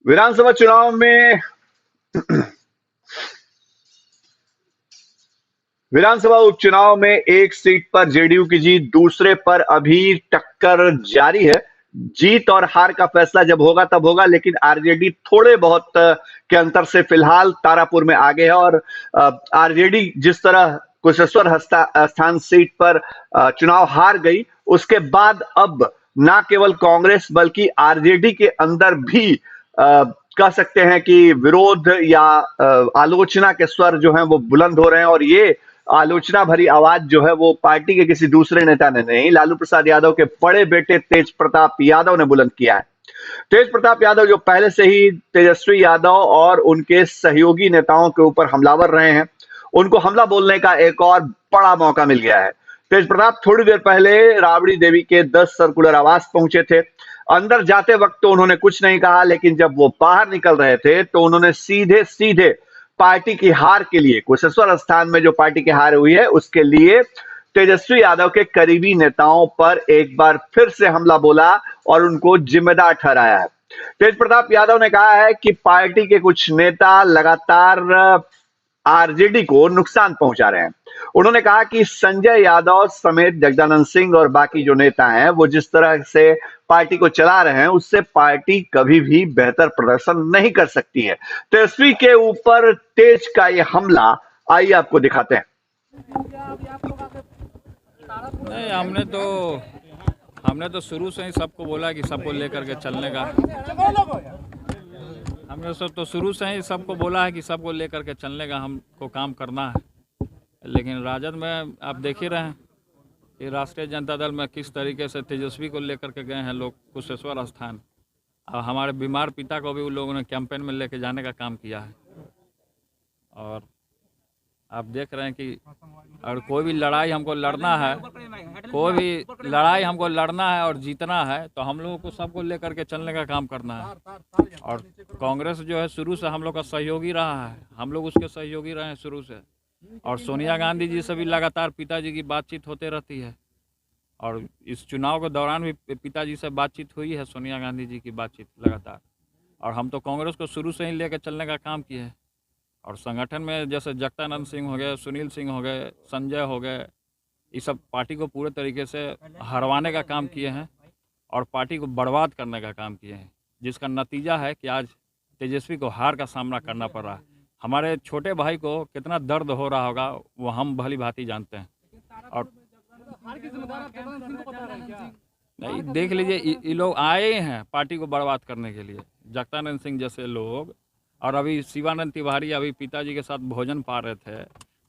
विधानसभा चुनाव में विधानसभा उपचुनाव में एक सीट पर जेडीयू की जीत, दूसरे पर अभी टक्कर जारी है। जीत और हार का फैसला जब होगा तब होगा, लेकिन आरजेडी थोड़े बहुत के अंतर से फिलहाल तारापुर में आगे है। और आरजेडी जिस तरह कुशेश्वर स्थान सीट पर चुनाव हार गई, उसके बाद अब ना केवल कांग्रेस बल्कि आरजेडी के अंदर भी कह सकते हैं कि विरोध या आलोचना के स्वर जो हैं वो बुलंद हो रहे हैं। और ये आलोचना भरी आवाज जो है वो पार्टी के किसी दूसरे नेता ने नहीं, लालू प्रसाद यादव के बड़े बेटे तेज प्रताप यादव ने बुलंद किया है। तेज प्रताप यादव जो पहले से ही तेजस्वी यादव और उनके सहयोगी नेताओं के ऊपर हमलावर रहे हैं, उनको हमला बोलने का एक और बड़ा मौका मिल गया है। तेज प्रताप थोड़ी देर पहले राबड़ी देवी के 10 सर्कुलर आवास पहुंचे थे। अंदर जाते वक्त तो उन्होंने कुछ नहीं कहा, लेकिन जब वो बाहर निकल रहे थे तो उन्होंने सीधे सीधे पार्टी की हार के लिए, कुशेश्वर स्थान में जो पार्टी की हार हुई है उसके लिए तेजस्वी यादव के करीबी नेताओं पर एक बार फिर से हमला बोला और उनको जिम्मेदार ठहराया है। तेज प्रताप यादव ने कहा है कि पार्टी के कुछ नेता लगातार आरजेडी को नुकसान पहुंचा रहे हैं। उन्होंने कहा कि संजय यादव समेत जगदानंद सिंह और बाकी जो नेता हैं वो जिस तरह से पार्टी को चला रहे हैं उससे पार्टी कभी भी बेहतर प्रदर्शन नहीं कर सकती है। तेजस्वी के ऊपर तेज का ये हमला, आइए आपको दिखाते हैं। नहीं, हमने तो शुरू से ही सबको बोला कि सबको लेकर के चलने का। हमने तो शुरू से ही सबको बोला है कि सबको लेकर के चलने का हमको काम करना है। लेकिन राजद में आप देख ही रहे हैं कि राष्ट्रीय जनता दल में किस तरीके से तेजस्वी को लेकर के गए हैं लोग कुशेश्वर स्थान। और हमारे बीमार पिता को भी उन लोगों ने कैंपेन में लेके जाने का काम किया है। और आप देख रहे हैं कि और कोई भी लड़ाई हमको लड़ना है, और जीतना है तो हम लोगों को सबको लेकर के चलने का काम करना है। और कांग्रेस जो है शुरू से हम लोग का सहयोगी रहा है, हम लोग उसके सहयोगी रहे हैं शुरू से। और सोनिया गांधी जी से भी लगातार पिताजी की बातचीत होते रहती है। और इस चुनाव के दौरान भी पिताजी से बातचीत हुई है, सोनिया गांधी जी की बातचीत लगातार। और हम तो कांग्रेस को शुरू से ही लेकर चलने का काम किए हैं। और संगठन में जैसे जगदानंद सिंह हो गए, सुनील सिंह हो गए, संजय हो गए, ये सब पार्टी को पूरे तरीके से हरवाने का काम किए हैं और पार्टी को बर्बाद करने का काम किए हैं, जिसका नतीजा है कि आज तेजस्वी को हार का सामना करना पड़ रहा है। हमारे छोटे भाई को कितना दर्द हो रहा होगा वो हम भली भांति जानते हैं। और नहीं, देख लीजिए, ये लोग आए हैं पार्टी को बर्बाद करने के लिए, जगदानंद सिंह जैसे लोग। और अभी शिवानंद तिवारी अभी पिताजी के साथ भोजन पा रहे थे,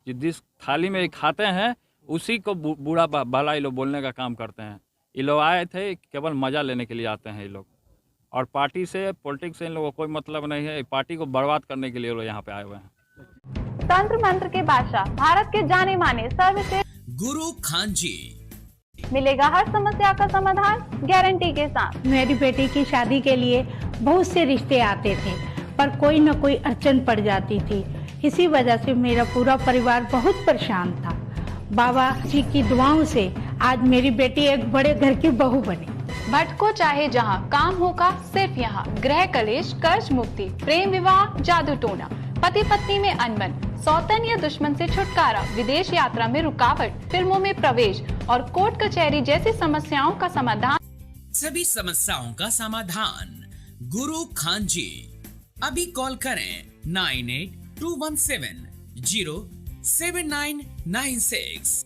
जिस थाली में खाते हैं उसी को बूढ़ा भला ये लोग बोलने का काम करते हैं। ये लोग आए थे केवल मज़ा लेने के लिए आते हैं ये लोग। और पार्टी से, पॉलिटिक्स से इन लोगों को कोई मतलब नहीं है। पार्टी को बर्बाद करने के लिए लोग यहाँ पे आए हुए हैं। तंत्र मंत्र के बादशाह, भारत के जाने माने सर्वश्रेष्ठ गुरु खान जी, मिलेगा हर समस्या का समाधान गारंटी के साथ। मेरी बेटी की शादी के लिए बहुत से रिश्ते आते थे, पर कोई न कोई अड़चन पड़ जाती थी। इसी वजह से मेरा पूरा परिवार बहुत परेशान था। बाबा जी की दुआओं से आज मेरी बेटी एक बड़े घर की बहू बनी। भटको चाहे जहां, काम होगा सिर्फ यहाँ। गृह कलेश, कर्ज मुक्ति, प्रेम विवाह, जादू टोना, पति पत्नी में अनबन, सौतन या दुश्मन से छुटकारा, विदेश यात्रा में रुकावट, फिल्मों में प्रवेश और कोर्ट कचहरी जैसी समस्याओं का समाधान। सभी समस्याओं का समाधान गुरु खान जी। अभी कॉल करें 9821707996।